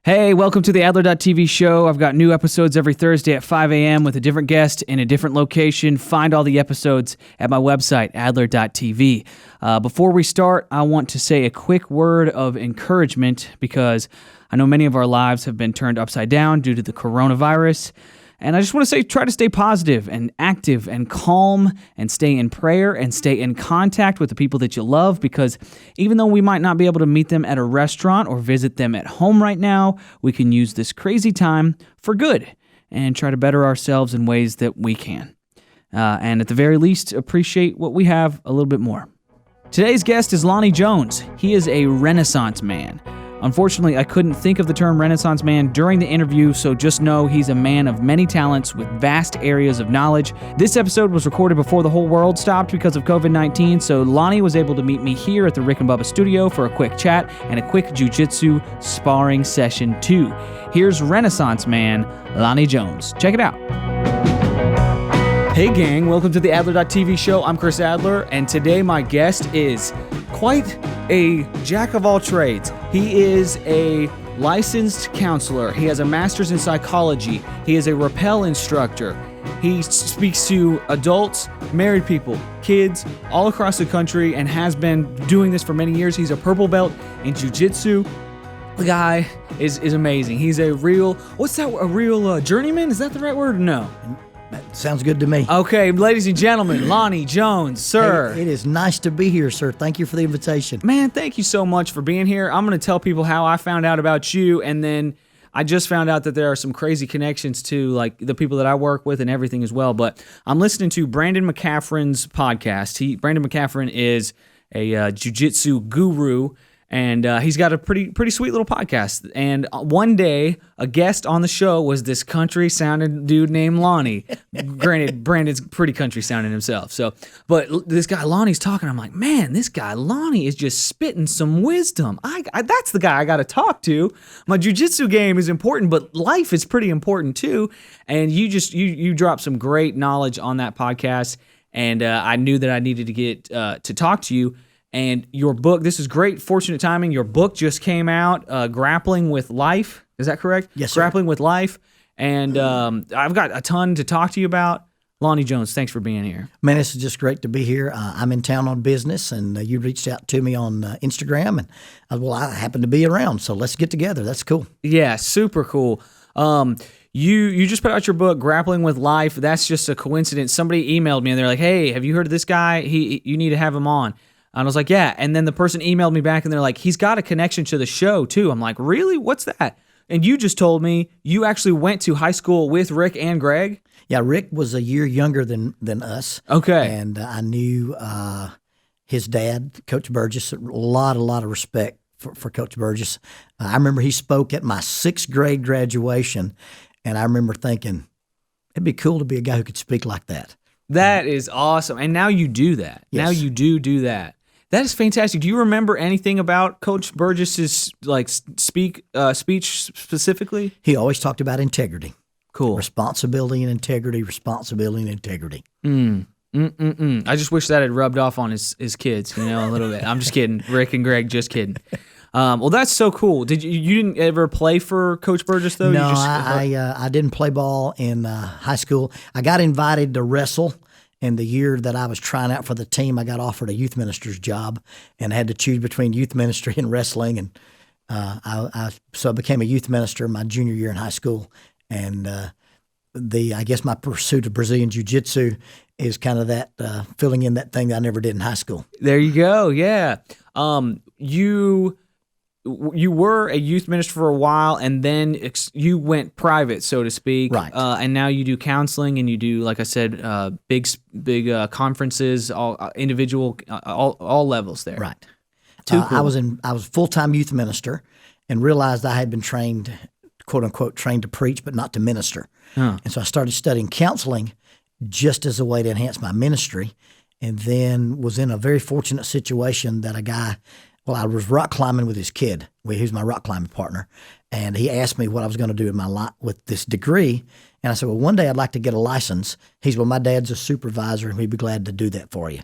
Hey, welcome to the Adler.tv show. I've got new episodes every Thursday at 5 a.m. with a different guest in a different location. Find all the episodes at my website, Adler.tv. Before we start, I want to say a quick word of encouragement because I know many of our lives have been turned upside down due to the coronavirus. And I just want to say, try to stay positive and active and calm and stay in prayer and stay in contact with the people that you love, because even though we might not be able to meet them at a restaurant or visit them at home right now, we can use this crazy time for good and try to better ourselves in ways that we can. And at the very least, appreciate what we have a little bit more. Today's guest is Lonnie Jones. He is a Renaissance man. Unfortunately, I couldn't think of the term Renaissance man during the interview, so just know he's a man of many talents with vast areas of knowledge. This episode was recorded before the whole world stopped because of COVID-19, so Lonnie was able to meet me here at the Rick and Bubba studio for a quick chat and a quick jiu-jitsu sparring session too. Here's Renaissance man Lonnie Jones. Check it out. Hey gang, welcome to the Adler.tv show. I'm Chris Adler, and today my guest is quite a jack of all trades. He is a licensed counselor. He has a master's in psychology. He is a rappel instructor. He speaks to adults, married people, kids all across the country and has been doing this for many years. He's a purple belt in jiu-jitsu. The guy is amazing. He's a real, journeyman? Is that the right word or no? That sounds good to me. Okay, ladies and gentlemen, Lonnie Jones, sir. Hey, it is nice to be here, sir. Thank you for the invitation. Man, thank you so much for being here. I'm going to tell people how I found out about you, and then I just found out that there are some crazy connections to like the people that I work with and everything as well. But I'm listening to Brandon McCaffrey's podcast. Brandon McCaffrey is a jiu-jitsu guru, and he's got a pretty sweet little podcast. And one day, a guest on the show was this country-sounding dude named Lonnie. Granted, Brandon's pretty country-sounding himself. But this guy Lonnie's talking. I'm like, man, this guy Lonnie is just spitting some wisdom. That's the guy I got to talk to. My jiu-jitsu game is important, but life is pretty important too. And you dropped some great knowledge on that podcast, and I knew that I needed to get to talk to you. And your book, this is great, fortunate timing. Your book just came out, Grappling with Life. Is that correct? Yes, sir. Grappling with Life. And I've got a ton to talk to you about. Lonnie Jones, thanks for being here. Man, it's just great to be here. I'm in town on business, and you reached out to me on Instagram, and I happen to be around, so let's get together. That's cool. Yeah, super cool. You just put out your book, Grappling with Life. That's just a coincidence. Somebody emailed me, and they're like, hey, have you heard of this guy? You need to have him on. And I was like, yeah. And then the person emailed me back and they're like, he's got a connection to the show too. I'm like, really? What's that? And you just told me you actually went to high school with Rick and Greg? Yeah, Rick was a year younger than us. Okay. And I knew his dad, Coach Burgess, a lot of respect for Coach Burgess. I remember he spoke at my 6th grade graduation, and I remember thinking, it'd be cool to be a guy who could speak like that. That is awesome. And now you do that. Yes. Now you do that. That is fantastic. Do you remember anything about Coach Burgess's speech specifically? He always talked about integrity. Cool. Responsibility and integrity, responsibility and integrity. I just wish that had rubbed off on his kids, a little bit. I'm just kidding. Rick and Greg, just kidding. Well, that's so cool. You didn't ever play for Coach Burgess though? No, I didn't play ball in high school. I got invited to wrestle. And the year that I was trying out for the team, I got offered a youth minister's job and had to choose between youth ministry and wrestling. And so I became a youth minister my junior year in high school. And I guess my pursuit of Brazilian Jiu-Jitsu is kind of that filling in that thing that I never did in high school. There you go. Yeah. You were a youth minister for a while, and then you went private, so to speak. Right. And now you do counseling, and you do, like I said, big conferences, all individual, all levels there. Right. Too cool. I was a full-time youth minister, and realized I had been trained, quote unquote, trained to preach, but not to minister. Huh. And so I started studying counseling just as a way to enhance my ministry, and then was in a very fortunate situation that I was rock climbing with his kid. He's my rock climbing partner. And he asked me what I was going to do in my life with this degree. And I said, well, one day I'd like to get a license. He said, well, my dad's a supervisor and we'd be glad to do that for you.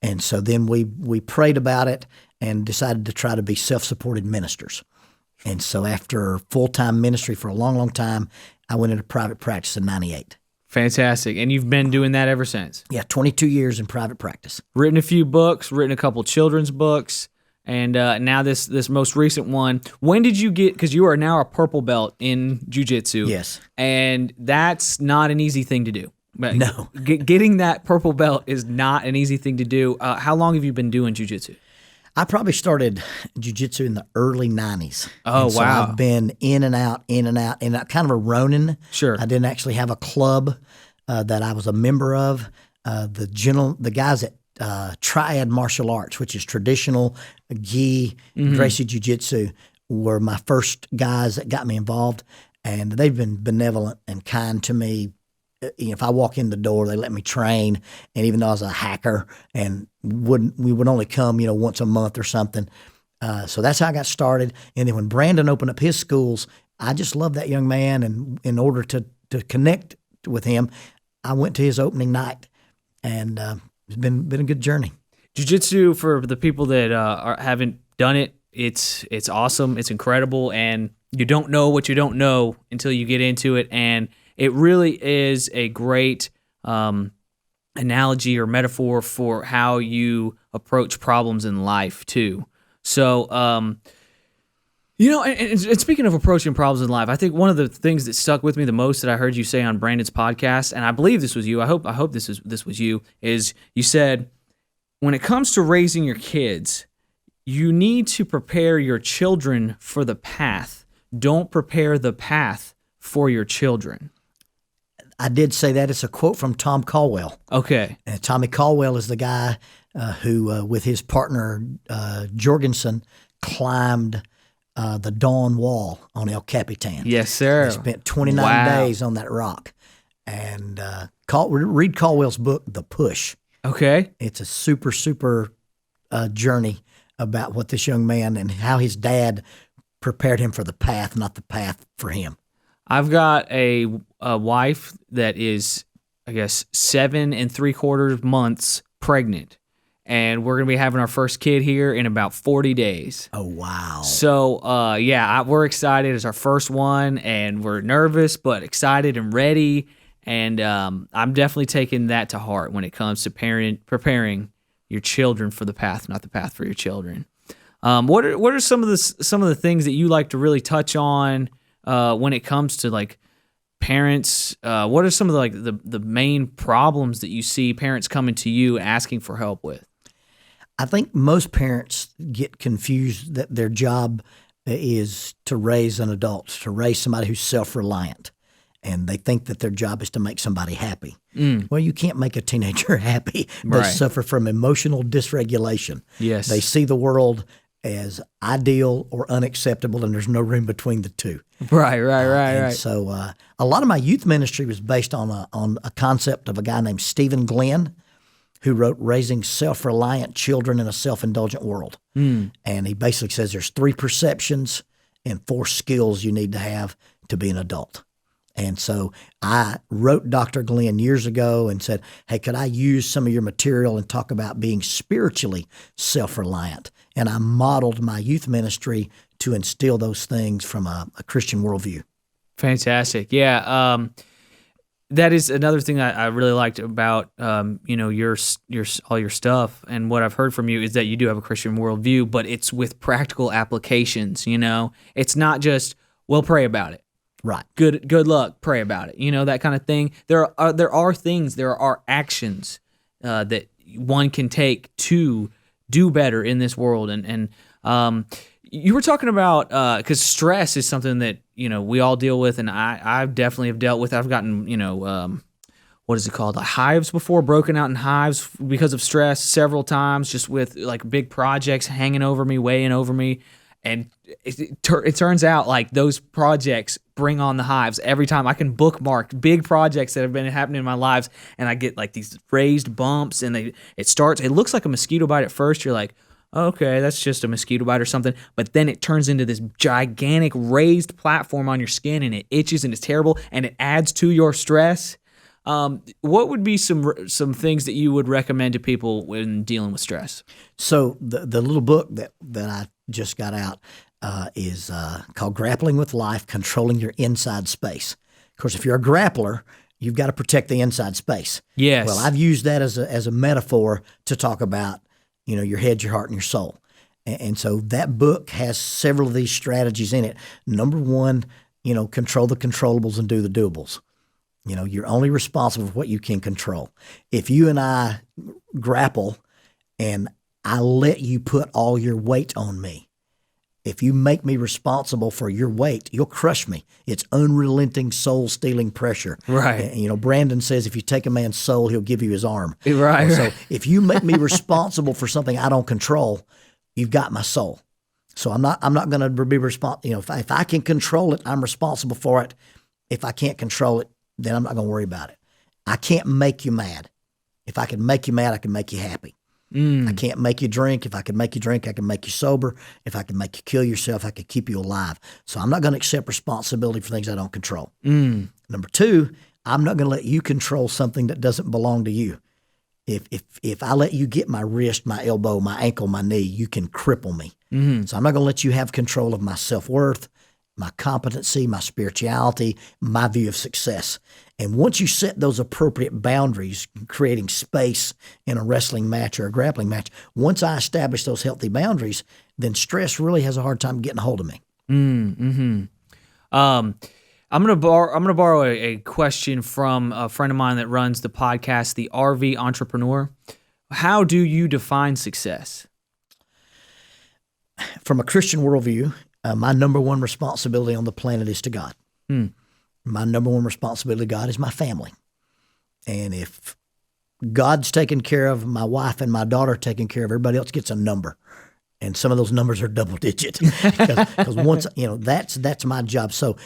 And so then we prayed about it and decided to try to be self-supported ministers. And so after full-time ministry for a long, long time, I went into private practice in 98. Fantastic. And you've been doing that ever since? Yeah, 22 years in private practice. Written a few books, written a couple children's books, and now this most recent one. When did you get, because you are now a purple belt in jiu-jitsu. Yes. And that's not an easy thing to do. No. Getting that purple belt is not an easy thing to do. How long have you been doing jiu-jitsu? I probably started jiu-jitsu in the early 90s. Oh, and so wow. I've been in and out, kind of a Ronin. Sure. I didn't actually have a club that I was a member of. The guys at Triad Martial Arts, which is traditional gi, Gracie Jiu-Jitsu, were my first guys that got me involved. And they've been benevolent and kind to me. If I walk in the door, they let me train. And even though I was a hacker and we would only come, once a month or something. So that's how I got started. And then when Brandon opened up his schools, I just loved that young man. And in order to connect with him, I went to his opening night. And it's been a good journey. Jiu-jitsu, for the people that haven't done it, it's awesome. It's incredible. And you don't know what you don't know until you get into it. And it really is a great analogy or metaphor for how you approach problems in life, too. So, and speaking of approaching problems in life, I think one of the things that stuck with me the most that I heard you say on Brandon's podcast, and I believe this was you, I hope this was you, is you said, when it comes to raising your kids, you need to prepare your children for the path. Don't prepare the path for your children. I did say that. It's a quote from Tom Caldwell. Okay. And Tommy Caldwell is the guy who, with his partner Jorgensen, climbed the Dawn Wall on El Capitan. Yes, sir. They spent 29 days on that rock. And read Caldwell's book, The Push. Okay. It's a super, super journey about what this young man and how his dad prepared him for the path, not the path for him. I've got a wife that is, I guess, 7 3/4 months pregnant, and we're going to be having our first kid here in about 40 days. Oh, wow. So, we're excited. It's our first one, and we're nervous but excited and ready, and I'm definitely taking that to heart when it comes to preparing your children for the path, not the path for your children. What are some of the things that you like to really touch on when it comes to like parents? What are some of the main problems that you see parents coming to you asking for help with? I think most parents get confused that their job is to raise an adult, to raise somebody who's self-reliant. And they think that their job is to make somebody happy. Well, you can't make a teenager happy. They suffer from emotional dysregulation. Yes. They see the world as ideal or unacceptable, and there's no room between the two. Right. So a lot of my youth ministry was based on a concept of a guy named Stephen Glenn, who wrote Raising Self-Reliant Children in a Self-Indulgent World. And he basically says there's 3 perceptions and 4 skills you need to have to be an adult. And so I wrote Dr. Glenn years ago and said, hey, could I use some of your material and talk about being spiritually self-reliant? And I modeled my youth ministry to instill those things from a Christian worldview. Fantastic. Yeah. That is another thing I really liked about, your all your stuff, and what I've heard from you is that you do have a Christian worldview, but it's with practical applications. It's not just, well, pray about it. Right. Good luck, pray about it. That kind of thing. There are actions that one can take to do better in this world. And you were talking about, because stress is something that, we all deal with, and I definitely have dealt with. I've gotten, what is it called? Hives before, broken out in hives because of stress several times, just with like big projects hanging over me, weighing over me. And it turns out like those projects bring on the hives every time. I can bookmark big projects that have been happening in my lives, and I get like these raised bumps, and it looks like a mosquito bite at first. You're like, okay, that's just a mosquito bite or something. But then it turns into this gigantic raised platform on your skin, and it itches, and it's terrible, and it adds to your stress. What would be some things that you would recommend to people when dealing with stress? So the little book that I just got out, is called Grappling with Life, Controlling Your Inside Space. Of course, if you're a grappler, you've got to protect the inside space. Yes. Well, I've used that as a metaphor to talk about, your head, your heart, and your soul. And so that book has several of these strategies in it. Number one, control the controllables and do the doables. You're only responsible for what you can control. If you and I grapple and I let you put all your weight on me, if you make me responsible for your weight, you'll crush me. It's unrelenting, soul-stealing pressure. Right. And, Brandon says if you take a man's soul, he'll give you his arm. Right. So if you make me responsible for something I don't control, you've got my soul. So I'm not going to be responsible. If I can control it, I'm responsible for it. If I can't control it, then I'm not going to worry about it. I can't make you mad. If I can make you mad, I can make you happy. I can't make you drink. If I can make you drink, I can make you sober. If I can make you kill yourself, I can keep you alive. So I'm not going to accept responsibility for things I don't control. Number two, I'm not going to let you control something that doesn't belong to you. If I let you get my wrist, my elbow, my ankle, my knee, you can cripple me. So I'm not going to let you have control of my self-worth, my competency, my spirituality, my view of success. And once you set those appropriate boundaries, creating space in a wrestling match or a grappling match, once I establish those healthy boundaries, then stress really has a hard time getting a hold of me. I'm gonna borrow a question from a friend of mine that runs the podcast, The RV Entrepreneur. How do you define success? From a Christian worldview, my number one responsibility on the planet is to God. My number one responsibility to God is my family. And if God's taking care of my wife and my daughter taking care of, everybody else gets a number. And some of those numbers are double digit because once, that's my job. So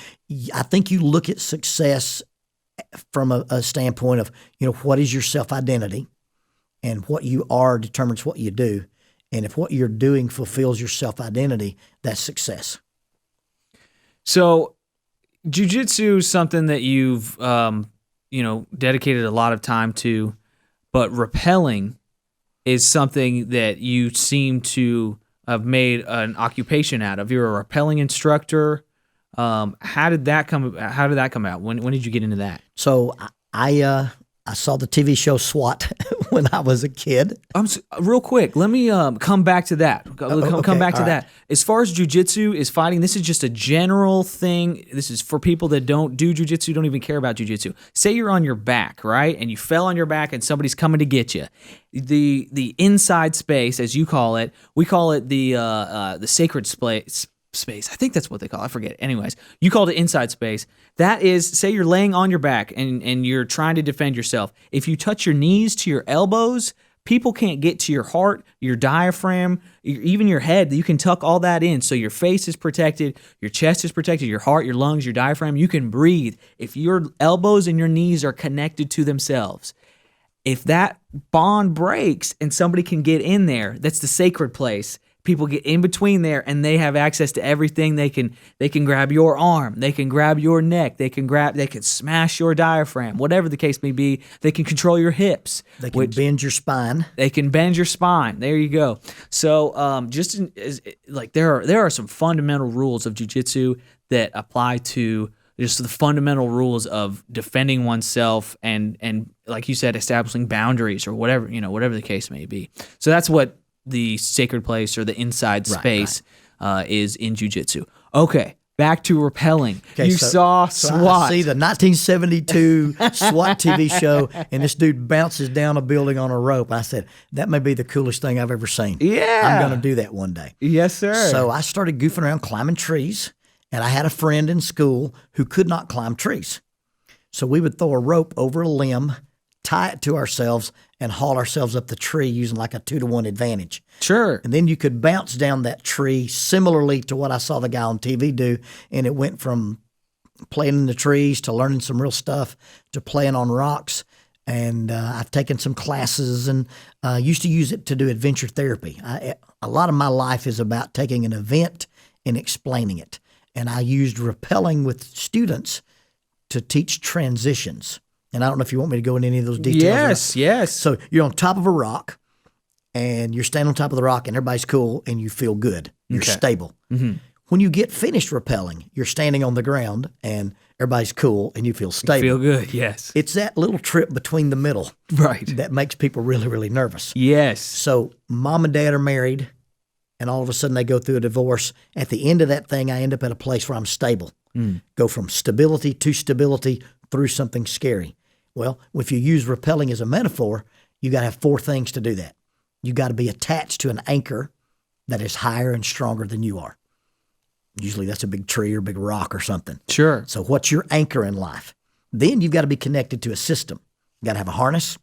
I think you look at success from a standpoint of, what is your self-identity, and what you are determines what you do. And if what you're doing fulfills your self-identity, that's success. So jiu-jitsu is something that you've, dedicated a lot of time to, but rappelling is something that you seem to have made an occupation out of. You're a rappelling instructor. How did that come out? When did you get into that? So I saw the TV show SWAT when I was a kid. Real quick, let me come back to that. Come back to that. As far as jiu-jitsu is fighting, this is just a general thing. This is for people that don't do jiu-jitsu, don't even care about jiu-jitsu. Say you're on your back, right? And you fell on your back and somebody's coming to get you. The inside space, as you call it, we call it the sacred space. I think that's what they call it. I forget. Anyways, you called it inside space. That is, say you're laying on your back and you're trying to defend yourself. If you touch your knees to your elbows, people can't get to your heart, your diaphragm, even your head. You can tuck all that in. So your face is protected, your chest is protected, your heart, your lungs, your diaphragm. You can breathe. If your elbows and your knees are connected to themselves, if that bond breaks and somebody can get in there, that's the sacred place. People get in between there and they have access to everything. They can grab your arm, they can grab your neck, they can smash your diaphragm, whatever the case may be. They can control your hips. They can bend your spine. They can bend your spine. There you go. So there are some fundamental rules of jiu-jitsu that apply to just the fundamental rules of defending oneself and like you said, establishing boundaries or whatever the case may be. So that's what the sacred place or the inside space is in jiu-jitsu. Okay, back to rappelling. Okay, saw SWAT. I see the 1972 SWAT TV show, and this dude bounces down a building on a rope. I said, that may be the coolest thing I've ever seen. Yeah. I'm going to do that one day. Yes, sir. So I started goofing around climbing trees, and I had a friend in school who could not climb trees. So we would throw a rope over a limb, tie it to ourselves, and haul ourselves up the tree using like a 2-to-1 advantage. Sure. And then you could bounce down that tree similarly to what I saw the guy on TV do. And it went from playing in the trees to learning some real stuff to playing on rocks. And I've taken some classes and used to use it to do adventure therapy. A lot of my life is about taking an event and explaining it. And I used rappelling with students to teach transitions. And I don't know if you want me to go into any of those details. Yes. So you're on top of a rock, and you're standing on top of the rock, and everybody's cool, and you feel good. You're stable. Mm-hmm. when you get finished rappelling, you're standing on the ground and everybody's cool and you feel stable. Feel good, yes. It's that little trip between the middle Right. that makes people really, really nervous. Yes. So mom and dad are married, and all of a sudden they go through a divorce. At the end of that thing, I end up at a place where I'm stable. Go from stability to stability through something scary. Well, if you use rappelling as a metaphor, you got to have 4 things to do that. You got to be attached to an anchor that is higher and stronger than you are. Usually that's a big tree or a big rock or something. Sure. So what's your anchor in life? Then you've got to be connected to a system. You got to have a harness.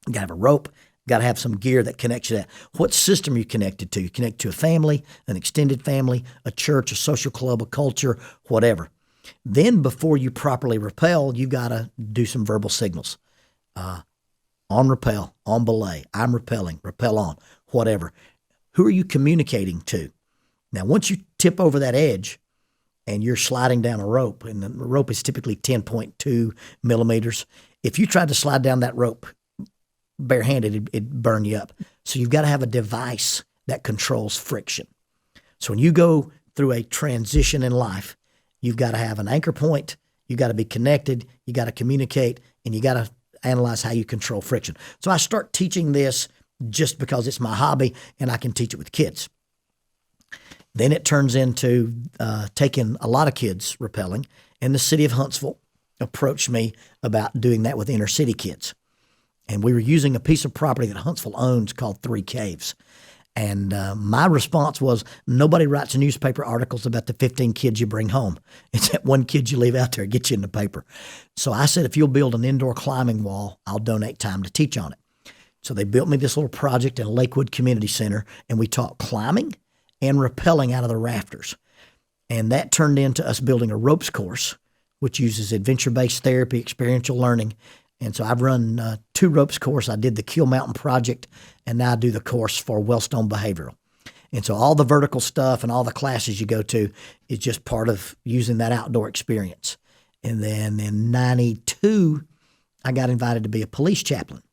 You got to have a rope. You got to have some gear that connects you to that. What system are you connected to? You connect to a family, an extended family, a church, a social club, a culture, whatever. Then before you properly rappel, you got to do some verbal signals. On rappel, on belay, I'm rappelling, rappel on, whatever. Who are you communicating to? Now, once you tip over that edge and you're sliding down a rope, and the rope is typically 10.2 millimeters, if you tried to slide down that rope barehanded, it'd burn you up. So you've got to have a device that controls friction. So when you go through a transition in life, you've got to have an anchor point, you got to be connected, you got to communicate, and you got to analyze how you control friction. So I start teaching this just because it's my hobby and I can teach it with kids. Then it turns into taking a lot of kids rappelling, and the city of Huntsville approached me about doing that with inner city kids. And we were using a piece of property that Huntsville owns called 3 Caves. And my response was, nobody writes newspaper articles about the 15 kids you bring home. It's that one kid you leave out there, get you in the paper. So I said, if you'll build an indoor climbing wall, I'll donate time to teach on it. So they built me this little project in Lakewood Community Center, and we taught climbing and rappelling out of the rafters. And that turned into us building a ropes course, which uses adventure-based therapy, experiential learning. And so I've run 2 ropes courses. I did the Keel Mountain Project, and now I do the course for Wellstone Behavioral. And so all the vertical stuff and all the classes you go to is just part of using that outdoor experience. And then in 92, I got invited to be a police chaplain.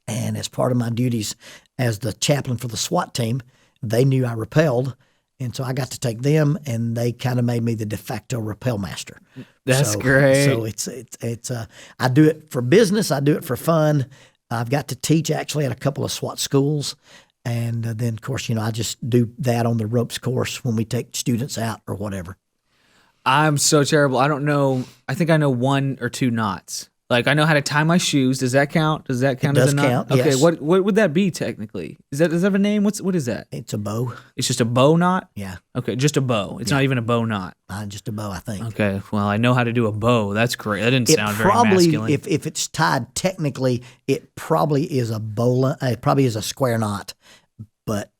And as part of my duties as the chaplain for the SWAT team, they knew I rappelled, and so I got to take them, and they kind of made me the de facto rappel master. That's great. So it's I do it for business. I do it for fun. I've got to teach actually at a couple of SWAT schools, and then of course I just do that on the ropes course when we take students out or whatever. I'm so terrible. I don't know. I think I know 1 or 2 knots. Like, I know how to tie my shoes. Does that count? Does that count as a knot? Count, okay, yes. what would that be technically? Does that have a name? What is that? It's a bow. It's just a bow knot? Yeah. Okay, just a bow. It's not even a bow knot. Just a bow, I think. Okay, well, I know how to do a bow. That's great. That didn't sound very masculine. If it's tied technically, it probably is a bow. It probably is a square knot, but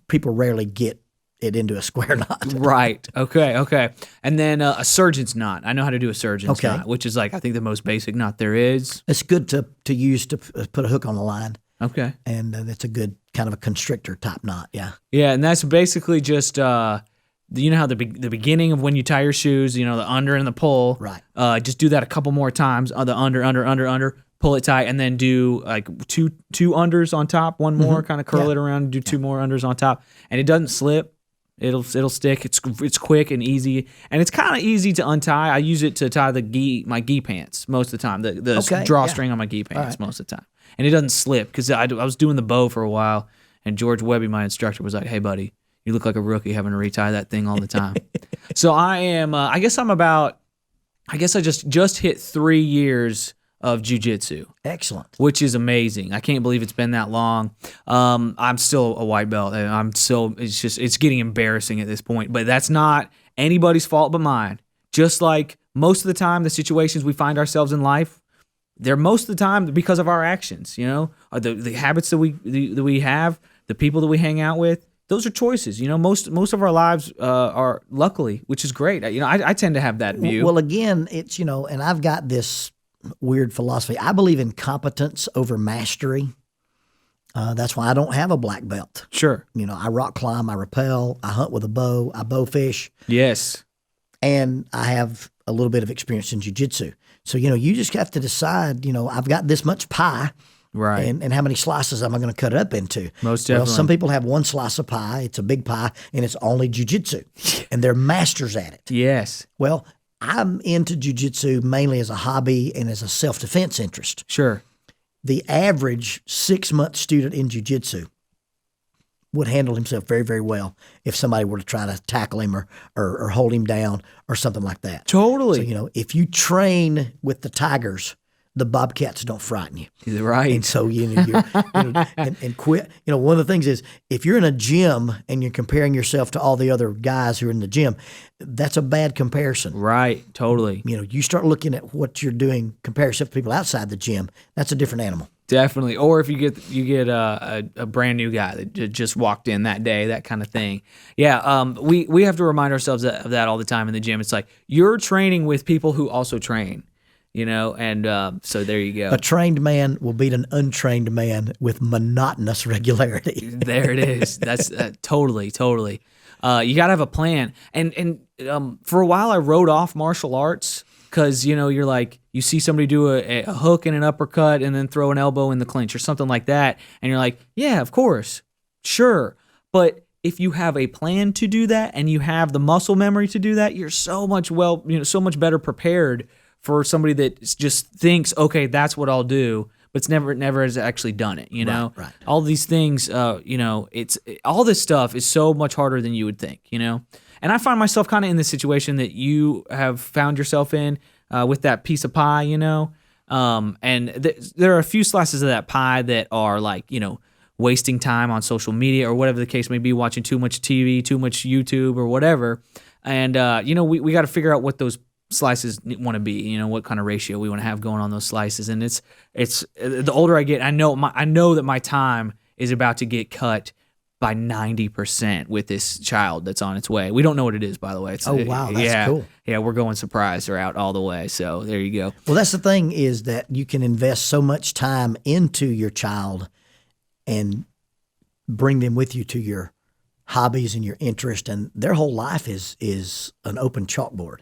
people rarely get it into a square knot. Right. Okay. And then a surgeon's knot. I know how to do a surgeon's Okay. knot, which is like, I think the most basic knot there is. It's good to use to put a hook on the line, Okay. and that's a good kind of a constrictor type knot. Yeah. Yeah, and that's basically just, you know how the beginning of when you tie your shoes, the under and the pull. Right. Just do that a couple more times. The under, pull it tight, and then do like two unders on top, one more, kind of curl it around, do 2 more unders on top, and it doesn't slip. It'll stick. It's quick and easy, and it's kind of easy to untie. I use it to tie my gi pants most of the time. The drawstring on my gi pants most of the time, and it doesn't slip because I was doing the bow for a while, and George Webby, my instructor, was like, "Hey, buddy, you look like a rookie having to retie that thing all the time." So I am. I guess I just hit 3 years of jiu-jitsu. Excellent. Which is amazing. I can't believe it's been that long. I'm still a white belt. It's getting embarrassing at this point, but that's not anybody's fault but mine. Just like most of the time, the situations we find ourselves in life, they're most of the time because of our actions, the habits that we have, the people that we hang out with. Those are choices. Most of our lives are luckily, which is great. I tend to have that view. Well, again, it's, and I've got this weird philosophy. I believe in competence over mastery. That's why I don't have a black belt. Sure. I rock climb, I rappel, I hunt with a bow, I bow fish. Yes. And I have a little bit of experience in jiu-jitsu. So, you just have to decide, I've got this much pie Right. And how many slices am I going to cut it up into? Most Well, definitely. some people have one slice of pie. It's a big pie, and it's only jiu-jitsu, and they're masters at it. Yes. Well, I'm into jiu-jitsu mainly as a hobby and as a self-defense interest. Sure. The average 6-month student in jiu-jitsu would handle himself very, very well if somebody were to try to tackle him or hold him down or something like that. Totally. So, if you train with the tigers, the bobcats don't frighten you. Right. And so, and quit. One of the things is if you're in a gym and you're comparing yourself to all the other guys who are in the gym, that's a bad comparison. Right. Totally. You start looking at what you're doing, compare yourself to people outside the gym. That's a different animal. Definitely. Or if you get a brand new guy that just walked in that day, that kind of thing. Yeah. We have to remind ourselves of that all the time in the gym. It's like you're training with people who also train, and so there you go. A trained man will beat an untrained man with monotonous regularity. There it is. That's totally. You got to have a plan. And for a while I wrote off martial arts because, you're like, you see somebody do a hook and an uppercut and then throw an elbow in the clinch or something like that. And you're like, yeah, of course. Sure. But if you have a plan to do that and you have the muscle memory to do that, you're so much so much better prepared for somebody that just thinks, okay, that's what I'll do, but it's never has actually done it. Right. All these things, it's all this stuff is so much harder than you would think. And I find myself kind of in the situation that you have found yourself in with that piece of pie. And there are a few slices of that pie that are like, wasting time on social media or whatever the case may be, watching too much TV, too much YouTube or whatever. And we got to figure out what those slices want to be, what kind of ratio we want to have going on those slices. And it's the older I get, I know that my time is about to get cut by 90% with this child that's on its way. We don't know what it is, by the way. Wow, that's cool. Yeah, we're going surprise route all the way. So there you go. Well, that's the thing is that you can invest so much time into your child and bring them with you to your hobbies and your interest, and their whole life is an open chalkboard.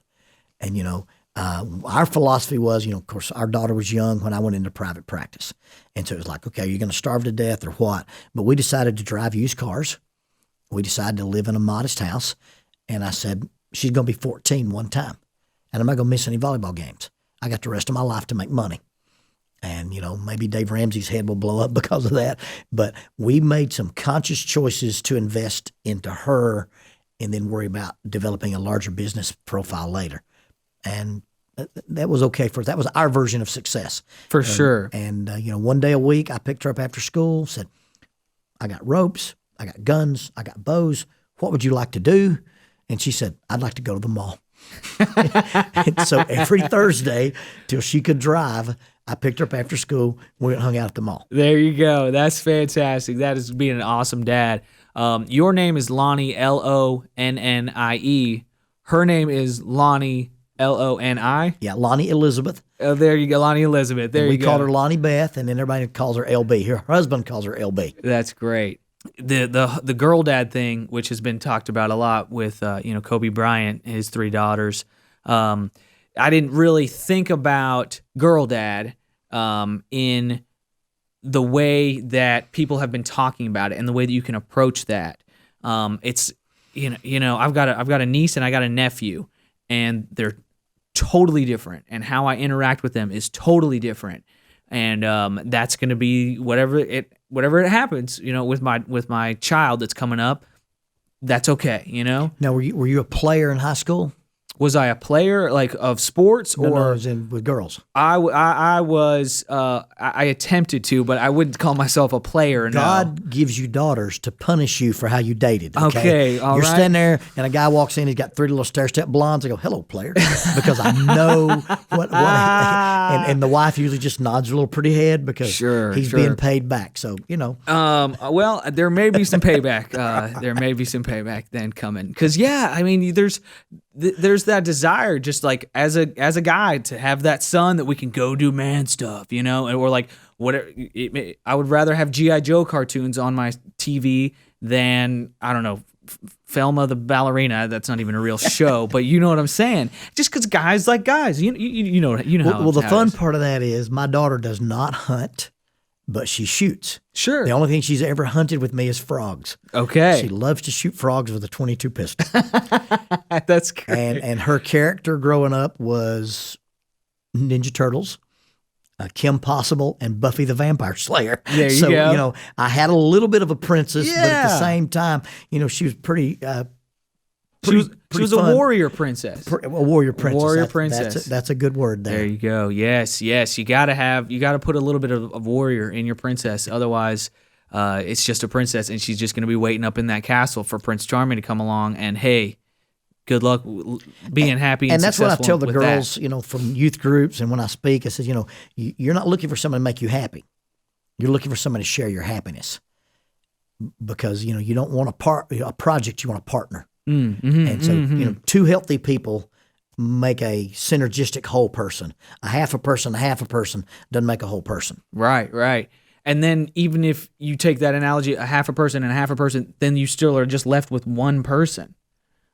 And, our philosophy was, of course, our daughter was young when I went into private practice. And so it was like, okay, you're going to starve to death or what? But we decided to drive used cars. We decided to live in a modest house. And I said, she's going to be 14 one time. And I'm not going to miss any volleyball games. I got the rest of my life to make money. And, maybe Dave Ramsey's head will blow up because of that. But we made some conscious choices to invest into her and then worry about developing a larger business profile later. And that was okay for us. That was our version of success. For sure. And, one day a week I picked her up after school, said, I got ropes, I got guns, I got bows. What would you like to do? And she said, I'd like to go to the mall. And so every Thursday till she could drive, I picked her up after school. We went and hung out at the mall. There you go. That's fantastic. That is being an awesome dad. Your name is Lonnie, Lonnie. Her name is Lonnie, Loni. Yeah, Lonnie Elizabeth. Oh, there you go, Lonnie Elizabeth. There you go. We called her Lonnie Beth, and then everybody calls her LB. Her husband calls her LB. That's great. The girl dad thing, which has been talked about a lot with Kobe Bryant, his 3 daughters. I didn't really think about girl dad in the way that people have been talking about it and the way that you can approach that. It's I've got a niece and I got a nephew, and they're totally different, and how I interact with them is totally different. And that's going to be whatever it happens, with my child that's coming up. That's okay, Now, were you a player in high school? Was I a player like of sports or? No, as in with girls. I was. I attempted to, but I wouldn't call myself a player. No. God gives you daughters to punish you for how you dated. Okay, all You're right. standing there, and a guy walks in. He's got 3 little stair-step blondes. I go, "Hello, player," because I know what. And the wife usually just nods her little pretty head because he's being paid back. So Well, there may be some payback. There may be some payback then coming. Because there's that desire, just like as a guy, to have that son that we can go do man stuff, or like whatever. I would rather have G.I. Joe cartoons on my TV than, I don't know, Thelma the ballerina. That's not even a real show, but you know what I'm saying. Just because guys like guys, you know. Well, the fun part of that is my daughter does not hunt, but she shoots. Sure. The only thing she's ever hunted with me is frogs. Okay. She loves to shoot frogs with a .22 pistol. That's great. And her character growing up was Ninja Turtles, Kim Possible, and Buffy the Vampire Slayer. There you so, go. I had a little bit of a princess, but at the Yeah. same time, she was pretty She was a fun. warrior princess. A warrior princess. Warrior That's- princess. That's a good word there. There you go. Yes. You gotta put a little bit of warrior in your princess. Otherwise, it's just a princess, and she's just gonna be waiting up in that castle for Prince Charming to come along. And hey, good luck being happy and that's what I successful tell the with girls, that. from youth groups, and when I speak, I said, you're not looking for somebody to make you happy. You're looking for somebody to share your happiness, because you don't want a project, you want a partner. And so, two healthy people make a synergistic whole person. A half a person doesn't make a whole person. Right. And then even if you take that analogy, a half a person and a half a person, then you still are just left with one person.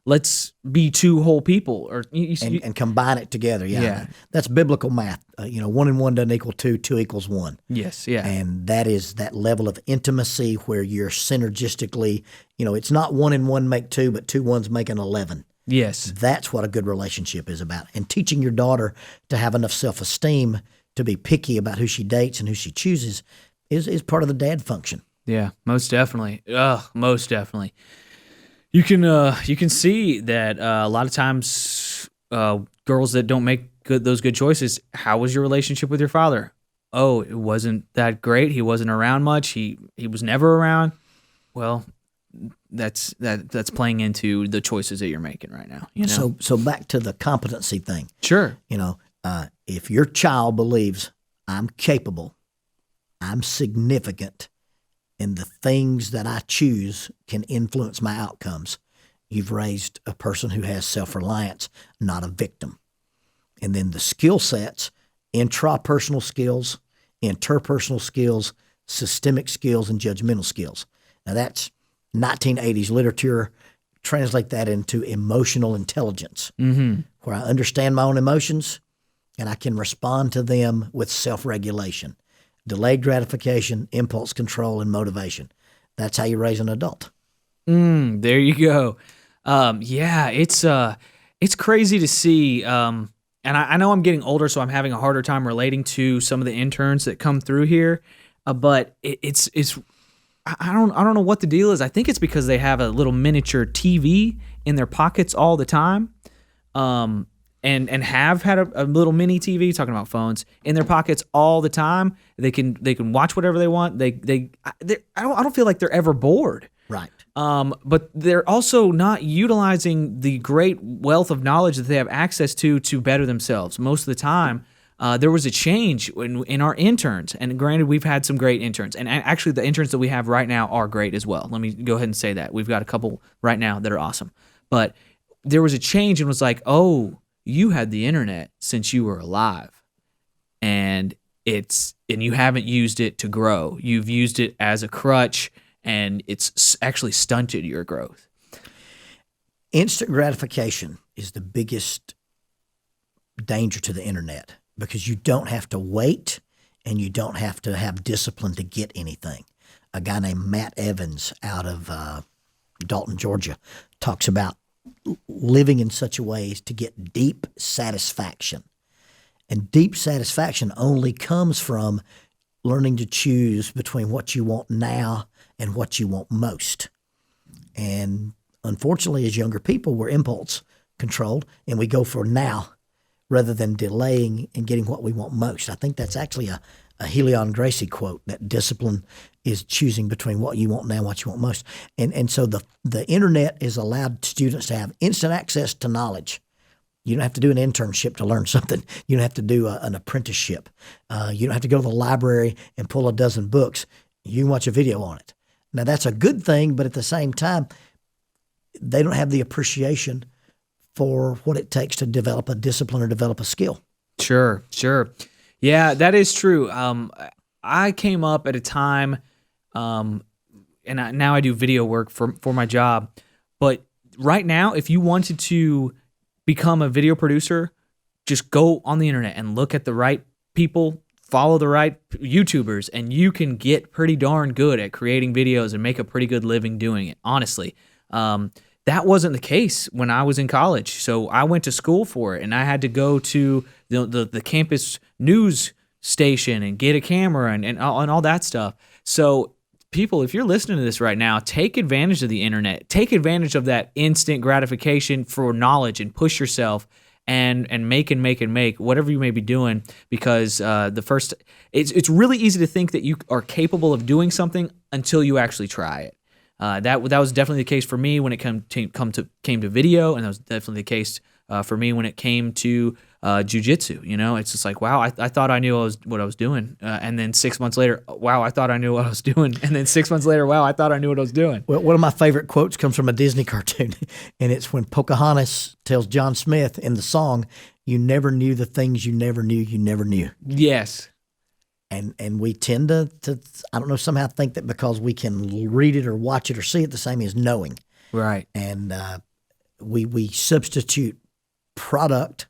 Let's be two whole people, And combine it together. Yeah. That's biblical math. 1 and 1 doesn't equal 2, 2 equals 1. Yes, yeah. And that is that level of intimacy where you're synergistically, it's not 1 and 1 make 2, but 2 ones make an 11. Yes. That's what a good relationship is about. And teaching your daughter to have enough self-esteem to be picky about who she dates and who she chooses is part of the dad function. Yeah, most definitely. Most definitely. You can see that a lot of times girls that don't make those good choices. How was your relationship with your father? Oh, it wasn't that great. He wasn't around much. He was never around. Well, that's playing into the choices that you're making right now. So back to the competency thing. Sure. If your child believes I'm capable, I'm significant, and the things that I choose can influence my outcomes, you've raised a person who has self-reliance, not a victim. And then the skill sets, intrapersonal skills, interpersonal skills, systemic skills, and judgmental skills. Now that's 1980s literature. Translate that into emotional intelligence, where I understand my own emotions and I can respond to them with self-regulation, delayed gratification, impulse control, and motivation. That's how you raise an adult. There you go. Yeah, it's crazy to see. And I know I'm getting older, so I'm having a harder time relating to some of the interns that come through here. But it's I don't know what the deal is. I think it's because they have a little miniature TV in their pockets all the time. And have had a little mini TV, talking about phones, in their pockets all the time. They can watch whatever they want. I don't feel like they're ever bored. Right. But they're also not utilizing the great wealth of knowledge that they have access to better themselves. Most of the time, there was a change in our interns. And granted, we've had some great interns. And actually, the interns that we have right now are great as well. Let me go ahead and say that. We've got a couple right now that are awesome. But there was a change and was like, oh, you had the internet since you were alive. And you haven't used it to grow. You've used it as a crutch, and it's actually stunted your growth. Instant gratification is the biggest danger to the internet, because you don't have to wait and you don't have to have discipline to get anything. A guy named Matt Evans out of Dalton, Georgia, talks about living in such a way as to get deep satisfaction. And deep satisfaction only comes from learning to choose between what you want now and what you want most. And unfortunately, as younger people, we're impulse controlled, and we go for now rather than delaying and getting what we want most. I think that's actually a Helion Gracie quote, that discipline is choosing between what you want now and what you want most. And so the internet has allowed students to have instant access to knowledge. You don't have to do an internship to learn something. You don't have to do an apprenticeship. You don't have to go to the library and pull a dozen books. You can watch a video on it. Now, that's a good thing, but at the same time, they don't have the appreciation for what it takes to develop a discipline or develop a skill. Sure. Yeah, that is true. I came up at a time, and now I do video work for my job. But right now, if you wanted to become a video producer, just go on the internet and look at the right people, follow the right YouTubers, and you can get pretty darn good at creating videos and make a pretty good living doing it, honestly. That wasn't the case when I was in college. So I went to school for it, and I had to go to the campus news station and get a camera and all that stuff. So people, if you're listening to this right now, take advantage of the internet. Take advantage of that instant gratification for knowledge and push yourself and make whatever you may be doing, because it's really easy to think that you are capable of doing something until you actually try it. That was definitely the case for me when it came to video, and that was definitely the case for me when it came to jiu-jitsu. It's just like, wow, I thought I knew what I was doing, and then 6 months later, wow, I thought I knew what I was doing, and then 6 months later, wow, I thought I knew what I was doing. Well, one of my favorite quotes comes from a Disney cartoon, and it's when Pocahontas tells John Smith in the song, "You never knew the things you never knew you never knew." Yes. And we tend to I don't know, somehow think that because we can read it or watch it or see it, the same as knowing. Right. And we substitute product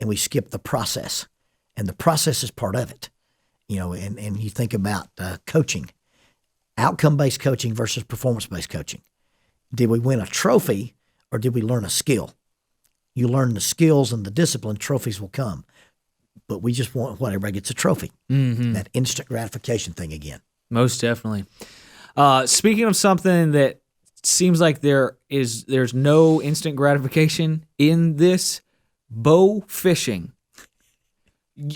and we skip the process. And the process is part of it. And you think about coaching, outcome-based coaching versus performance-based coaching. Did we win a trophy or did we learn a skill? You learn the skills and the discipline, trophies will come. But we just want everybody gets a trophy. Mm-hmm. That instant gratification thing again. Most definitely. Speaking of something that seems like there's no instant gratification in this, bow fishing.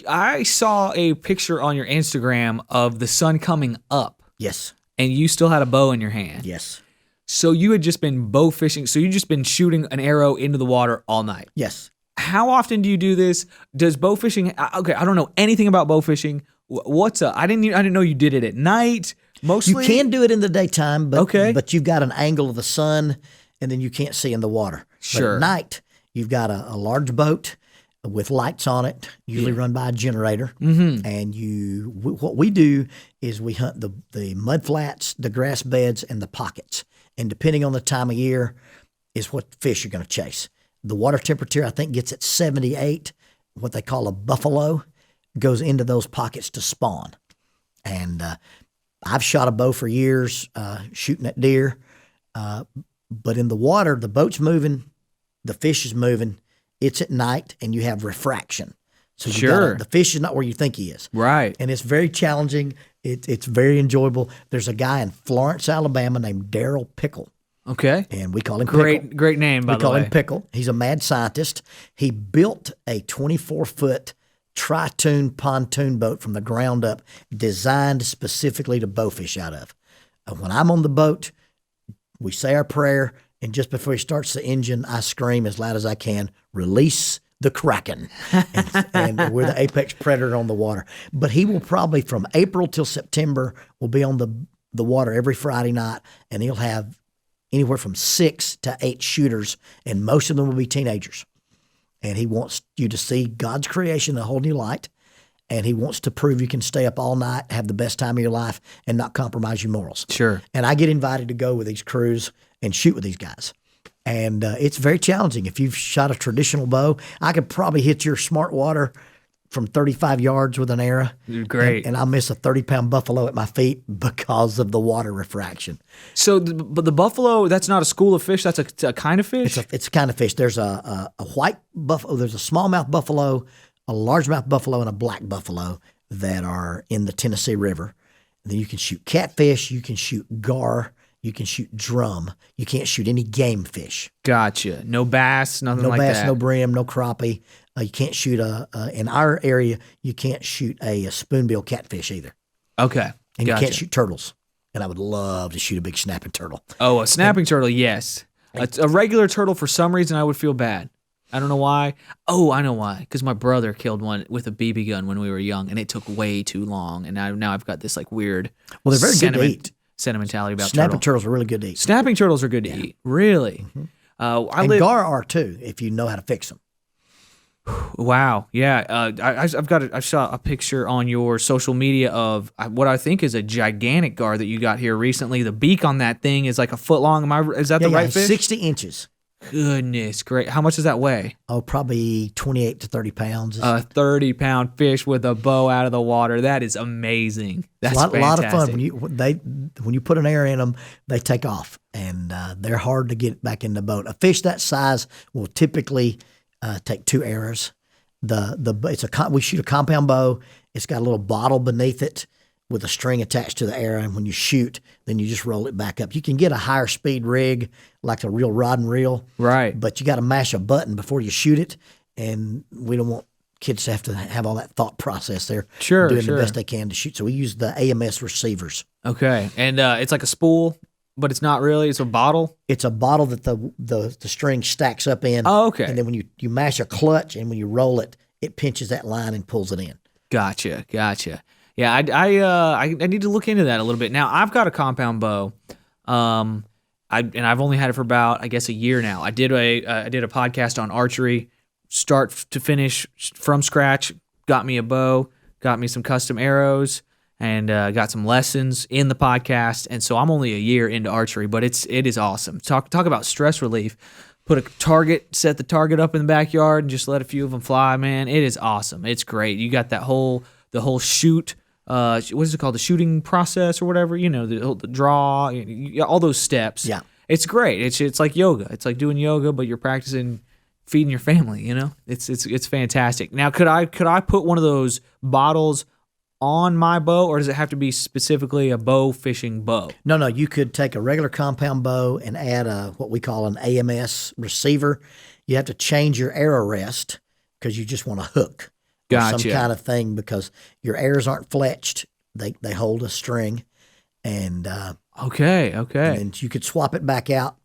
I saw a picture on your Instagram of the sun coming up. Yes. And you still had a bow in your hand. Yes. So you had just been bow fishing. So you just been shooting an arrow into the water all night. Yes. How often do you do this? Does bow fishing? Okay, I don't know anything about bow fishing. What's up? I didn't know you did it at night. Mostly, you can do it in the daytime, but okay. But you've got an angle of the sun, and then you can't see in the water. Sure. But at night, you've got a large boat with lights on it, usually run by a generator. Mm-hmm. And what we do is we hunt the mud flats, the grass beds, and the pockets. And depending on the time of year, is what fish you're going to chase. The water temperature, I think, gets at 78. What they call a buffalo goes into those pockets to spawn. And I've shot a bow for years, shooting at deer. But in the water, the boat's moving, the fish is moving. It's at night, and you have refraction. So the fish is not where you think he is. Right. And it's very challenging. It's very enjoyable. There's a guy in Florence, Alabama named Daryl Pickle. Okay. And we call him Pickle. Great name, by the way. We call him Pickle. He's a mad scientist. He built a 24-foot tri-tune pontoon boat from the ground up, designed specifically to bowfish out of. When I'm on the boat, we say our prayer, and just before he starts the engine, I scream as loud as I can, "Release the Kraken." and we're the apex predator on the water. But he will probably, from April till September, will be on the water every Friday night, and he'll have anywhere from 6 to 8 shooters, and most of them will be teenagers. And he wants you to see God's creation in a whole new light, and he wants to prove you can stay up all night, have the best time of your life, and not compromise your morals. Sure. And I get invited to go with these crews and shoot with these guys. And it's very challenging. If you've shot a traditional bow, I could probably hit your smart water from 35 yards with an arrow. Great. And I'll miss a 30-pound buffalo at my feet because of the water refraction. So, but the buffalo, that's not a school of fish. That's a kind of fish? It's a kind of fish. There's a white buffalo. There's a smallmouth buffalo, a largemouth buffalo, and a black buffalo that are in the Tennessee River. And then you can shoot catfish. You can shoot gar. You can shoot drum. You can't shoot any game fish. Gotcha. No bass, nothing like that. No bass, no brim, no crappie. You can't shoot in our area, you can't shoot a spoonbill catfish either. Okay. And you can't shoot turtles. And I would love to shoot a big snapping turtle. Oh, a snapping turtle, yes. A regular turtle, for some reason, I would feel bad. I don't know why. Oh, I know why. Because my brother killed one with a BB gun when we were young, and it took way too long. And now I've got this like weird they're very good to eat. Sentimentality about snapping turtles are really good to eat. Snapping turtles are good to eat. Really? Mm-hmm. Gar are too, if you know how to fix them. Wow. Yeah. I saw a picture on your social media of what I think is a gigantic gar that you got here recently. The beak on that thing is like a foot long. Is that the right fish? 60 inches. Goodness, great. How much does that weigh? Oh, probably 28 to 30 pounds. A 30-pound fish with a bow out of the water. That is amazing. That's It's a lot of fun. fantastic. When you put an arrow in them, they take off, and they're hard to get back in the boat. A fish that size will typically take 2 arrows. We shoot a compound bow. It's got a little bottle beneath it with a string attached to the arrow, and when you shoot, then you just roll it back up. You can get a higher speed rig, like a real rod and reel, Right. but you got to mash a button before you shoot it, and we don't want kids to have all that thought process. They're Sure, doing sure. the best they can to shoot. So we use the AMS receivers. Okay. And it's like a spool, but it's not really. It's a bottle. It's a bottle that the string stacks up in. Oh, okay. And then when you mash a clutch and when you roll it, it pinches that line and pulls it in. Gotcha. Yeah, I need to look into that a little bit. Now, I've got a compound bow, and I've only had it for about, I guess, a year now. I did a podcast on archery, start to finish from scratch. Got me a bow, got me some custom arrows, and got some lessons in the podcast. And so I'm only a year into archery, but it is awesome. Talk about stress relief. Put a target, set the target up in the backyard, and just let a few of them fly. Man, it is awesome. It's great. You got the whole shoot. What is it called? The shooting process or whatever. The draw. All those steps. Yeah. It's great. It's like yoga. It's like doing yoga, but you're practicing feeding your family. It's fantastic. Now, could I put one of those bottles on my bow, or does it have to be specifically a bow fishing bow? No. You could take a regular compound bow and add what we call an AMS receiver. You have to change your arrow rest because you just want a hook. Or Gotcha. some kind of thing, because your arrows aren't fletched. They hold a string. And Okay. and you could swap it back out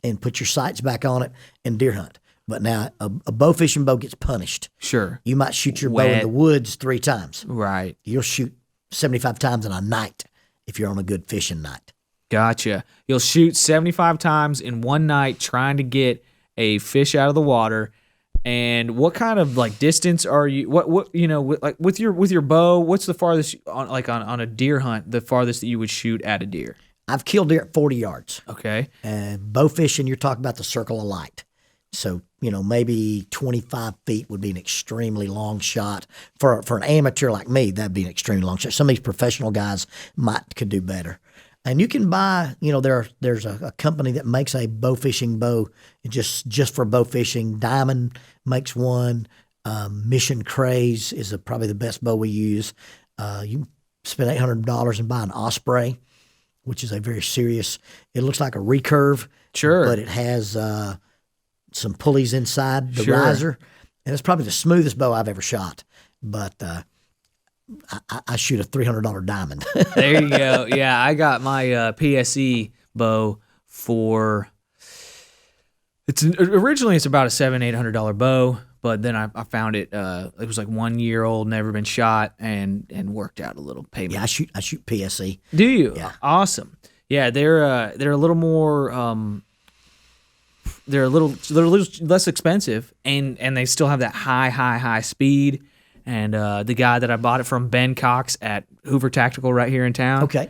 and put your sights back on it and deer hunt. But now a bow fishing bow gets punished. Sure. You might shoot your bow in Wet. the woods 3 times. Right. You'll shoot 75 times in a night if you're on a good fishing night. Gotcha. You'll shoot 75 times in one night trying to get a fish out of the water. And what kind of distance are you? What with your bow? What's the farthest on a deer hunt? The farthest that you would shoot at a deer? I've killed deer at 40 yards. Okay. And bow fishing, you're talking about the circle of light. So, maybe 25 feet would be an extremely long shot. For an amateur like me, that'd be an extremely long shot. Some of these professional guys could do better. And you can buy, there's a company that makes a bow fishing bow just for bow fishing. Diamond makes one. Mission Craze is probably the best bow we use. You spend $800 and buy an Osprey, which is a very serious. It looks like a recurve, Sure. but it has some pulleys inside the Sure. riser, and it's probably the smoothest bow I've ever shot. But I shoot a $300 diamond. There you go. Yeah, I got my PSE bow for. Originally it's about a $700-800 bow, but then I found it. It was like 1 year old, never been shot, and worked out a little payment. Yeah, I shoot PSE. Do you? Yeah. Awesome. Yeah, they're a little more. They're a little less expensive, and they still have that high speed. And the guy that I bought it from, Ben Cox at Hoover Tactical right here in town. Okay.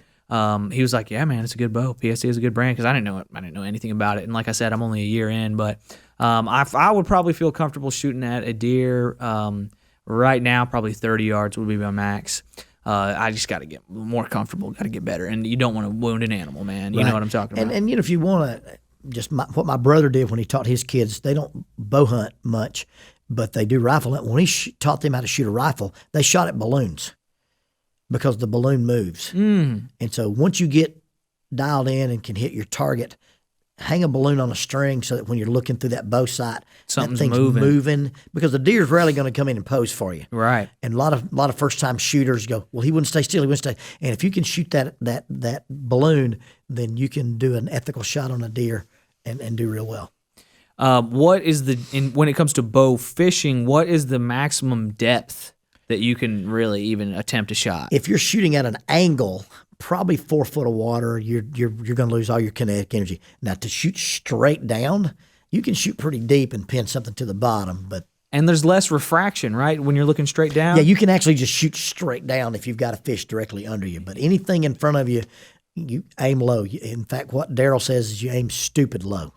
He was like, "Yeah, man, it's a good bow. PSA is a good brand," because I didn't know it. I didn't know anything about it. And like I said, I'm only a year in, but I would probably feel comfortable shooting at a deer. Right now, probably 30 yards would be my max. I just got to get more comfortable. Got to get better, and you don't want to wound an animal, man. You know what I'm talking about. And if you want to, what my brother did when he taught his kids, they don't bow hunt much, but they do rifle hunt. When he taught them how to shoot a rifle, they shot at balloons because the balloon moves. And so once you get dialed in and can hit your target, hang a balloon on a string so that when you're looking through that bow sight, Something's that thing's moving. because the deer's rarely going to come in and pose for you. Right. And a lot of first time shooters go, well, he wouldn't stay still. He wouldn't stay. And if you can shoot that balloon, then you can do an ethical shot on a deer and do real well. What is when it comes to bow fishing? What is the maximum depth that you can really even attempt a shot? If you're shooting at an angle, probably 4 foot of water, you're going to lose all your kinetic energy. Now to shoot straight down, you can shoot pretty deep and pin something to the bottom, but And there's less refraction, right, when you're looking straight down? yeah, you can actually just shoot straight down if you've got a fish directly under you. But anything in front of you, you aim low. In fact, what Daryl says is you aim stupid low.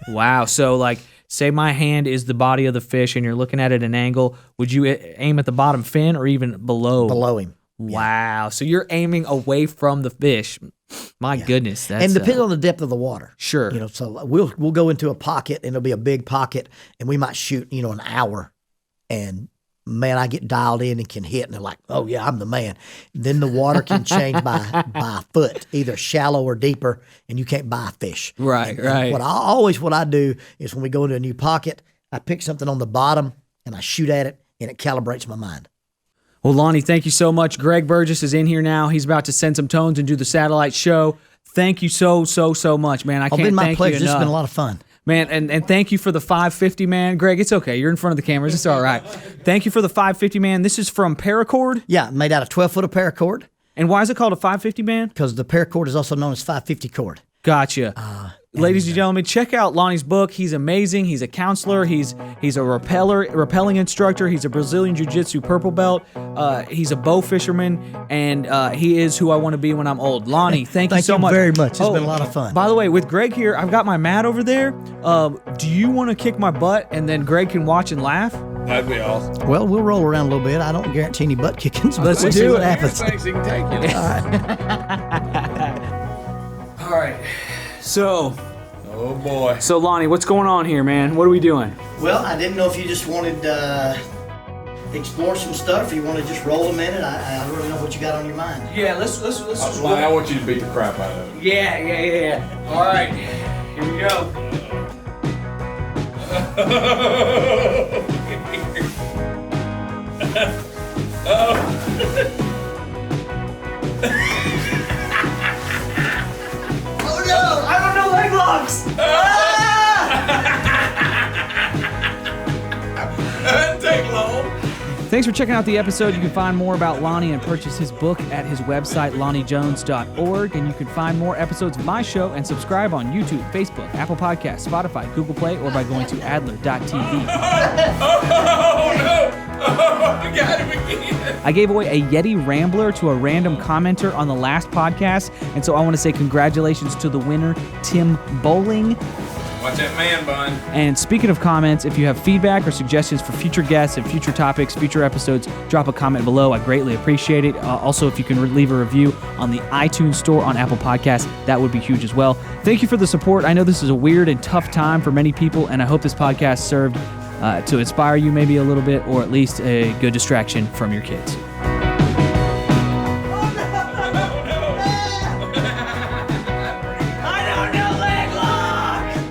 Wow. So, like, say my hand is the body of the fish and you're looking at it at an angle. Would you aim at the bottom fin or even below? Below him. Wow. So you're aiming away from the fish. My goodness. That's, and depends on the depth of the water. Sure. You know, so we'll go into a pocket and it'll be a big pocket and we might shoot, an hour, and man, I get dialed in and can hit, and they're like, oh yeah, I'm the man. Then the water can change by a foot, either shallow or deeper, and you can't buy a fish. Right, And right. what I do is when we go into a new pocket, I pick something on the bottom and I shoot at it, and it calibrates my mind. Well, Lonnie, thank you so much. Greg Burgess is in here now. He's about to send some tones and do the satellite show. Thank you so much, man. I can't Been my thank pleasure. you This has enough. been a lot of fun. Man, and thank you for the 550, man. Greg, it's okay. You're in front of the cameras. It's all right. Thank you for the 550, man. This is from paracord. Yeah, made out of 12 foot of paracord, And why is it called a 550, man? because the paracord is also known as 550 cord. Gotcha. Ladies and gentlemen, check out Lonnie's book. He's amazing. He's a counselor. He's a rappelling instructor. He's a Brazilian Jiu-Jitsu purple belt. He's a bow fisherman, and he is who I want to be when I'm old. Lonnie, thank you so much. Very much. It's been a lot of fun. By the way, with Greg here, I've got my mat over there. Do you want to kick my butt, and then Greg can watch and laugh? That'd be awesome. Well, we'll roll around a little bit. I don't guarantee any butt kickings, but Let's we'll do see it. what happens. Thanks, he can take you. All right. So Oh boy. Lonnie, what's going on here, man? What are we doing? Well, I didn't know if you just wanted to explore some stuff, or you want to just roll a minute. I don't really know what you got on your mind. Yeah, let's just Lonnie, I want you to beat the crap out of him. Yeah. All right, here we go. Oh no! I don't know leg locks. That'd take long. Thanks for checking out the episode. You can find more about Lonnie and purchase his book at his website, lonniejones.org. And you can find more episodes of my show and subscribe on YouTube, Facebook, Apple Podcasts, Spotify, Google Play, or by going to adler.tv. Oh no! Oh, we got him again. I gave away a Yeti Rambler to a random commenter on the last podcast. And so I want to say congratulations to the winner, Tim Bowling. Watch that man bun. And speaking of comments, if you have feedback or suggestions for future guests and future topics, future episodes, drop a comment below. I greatly appreciate it. Also, if you can leave a review on the iTunes store on Apple Podcasts, that would be huge as well. Thank you for the support. I know this is a weird and tough time for many people, and I hope this podcast served to inspire you maybe a little bit, or at least a good distraction from your kids.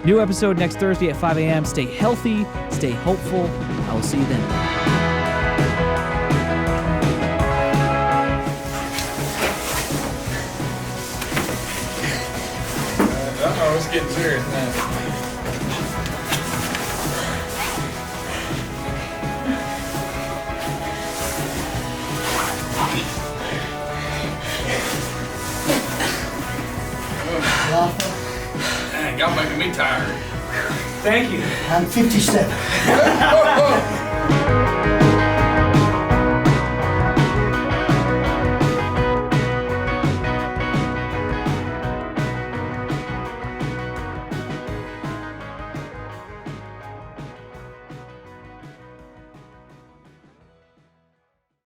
New episode next Thursday at 5 a.m. Stay healthy, stay hopeful. I will see you then. Uh-oh, it's getting serious now. Man, y'all making me tired. Thank you. I'm 57.